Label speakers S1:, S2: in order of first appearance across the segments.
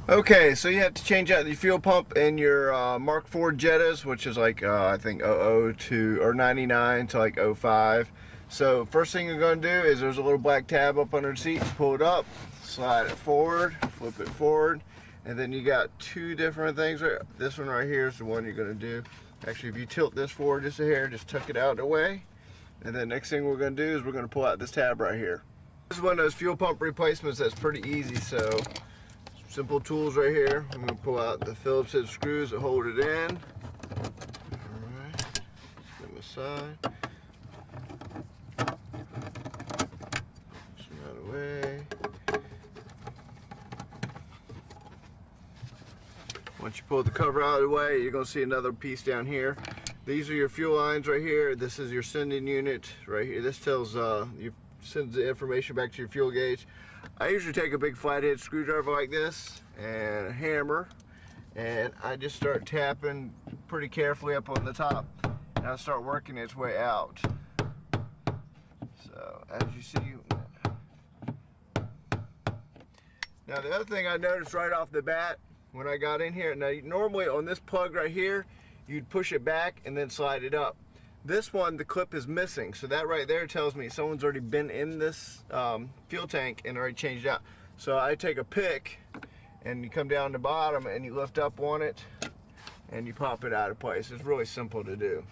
S1: Okay, so you have to change out the fuel pump in your Mark 4 Jettas, which is like I think 00 to or 99 to like 05. So first thing you're going to do is there's a little black tab up under the seat. Pull it up, slide it forward, flip it forward, and then you got two different things. This one right here is the one you're going to do. Actually, if you tilt this forward just a hair, just tuck it out of the way, and then next thing we're going to do is we're going to pull out this tab right here. This is one of those fuel pump replacements that's pretty easy. So simple tools right here. I'm going to pull out the Phillips head screws that hold it in. Alright, set them aside. Push them out of the way. Once you pull the cover out of the way, you're going to see another piece down here. These are your fuel lines right here. This is your sending unit right here. This tells you sends the information back to your fuel gauge. I usually take a big flathead screwdriver like this and a hammer, and I just start tapping pretty carefully up on the top, and I start working its way out. So as you see, now the other thing I noticed right off the bat when I got in here, now normally on this plug right here you'd push it back and then slide it up. This one, the clip is missing, so that right there tells me someone's already been in this fuel tank and already changed out. So I take a pick and you come down the bottom and you lift up on it and you pop it out of place. It's really simple to do.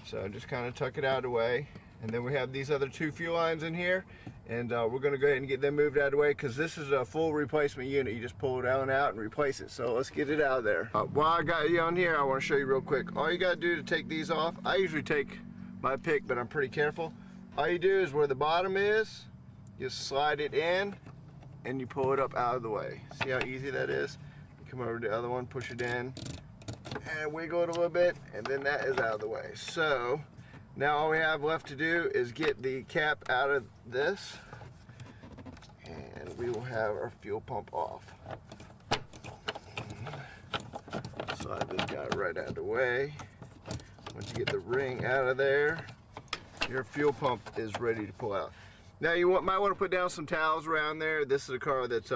S1: So just kind of tuck it out of the way, and then we have these other two fuel lines in here, and we're going to go ahead and get them moved out of the way because this is a full replacement unit. You just pull it out and replace it. So let's get it out of there. While I got you on here, I want to show you real quick. All you got to do to take these off, I usually take my pick, but I'm pretty careful. All you do is where the bottom is, you slide it in and you pull it up out of the way. See how easy that is? You come over to the other one, push it in, and wiggle it a little bit, and then that is out of the way. So now all we have left to do is get the cap out of this, and we will have our fuel pump off. Slide this guy right out of the way. Once you get the ring out of there, your fuel pump is ready to pull out. Now you might want to put down some towels around there. This is a car that's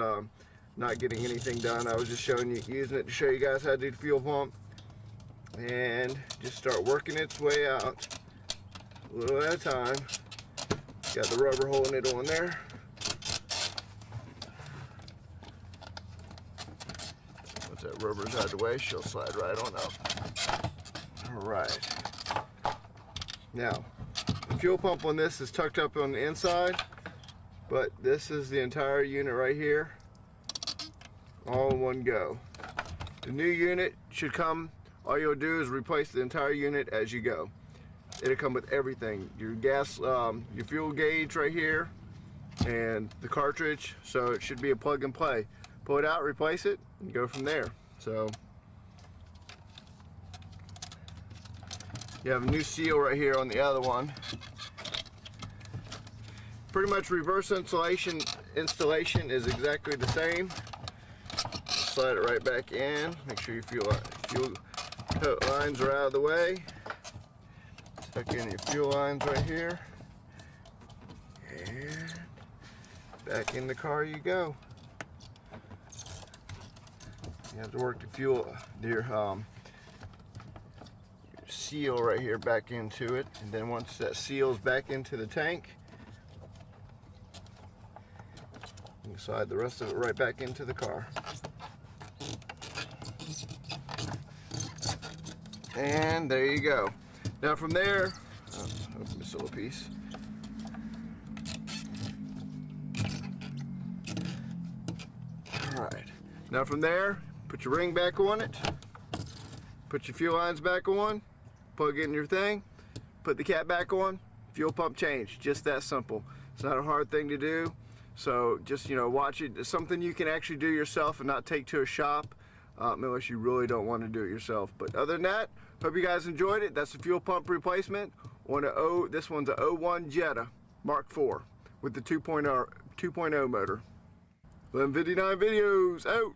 S1: not getting anything done. I was just showing you, using it to show you guys how to do the fuel pump, and just start working its way out a little at a time. Got the rubber holding it on there. Once that rubber's out of the way, she'll slide right on up. Alright. Now, the fuel pump on this is tucked up on the inside, but this is the entire unit right here, all in one go. The new unit should come, all you'll do is replace the entire unit as you go. It'll come with everything, your gas, your fuel gauge right here, and the cartridge, so it should be a plug and play. Pull it out, replace it, and go from there. So you have a new seal right here on the other one. Pretty much reverse installation is exactly the same. Slide it right back in. Make sure your fuel coat lines are out of the way. Tuck in your fuel lines right here, and back in the car you go. You have to work the fuel, your seal right here back into it, and then once that seals back into the tank, you can slide the rest of it right back into the car. And there you go. Now from there, this little piece. Alright, now from there, put your ring back on it, put your fuel lines back on, plug in your thing, put the cap back on, fuel pump change. Just that simple. It's not a hard thing to do. So just, watch it. It's something you can actually do yourself and not take to a shop, unless you really don't want to do it yourself. But other than that, hope you guys enjoyed it. That's the fuel pump replacement on this one's a 01 Jetta Mark 4 with the 2.0 motor. 1159 videos out.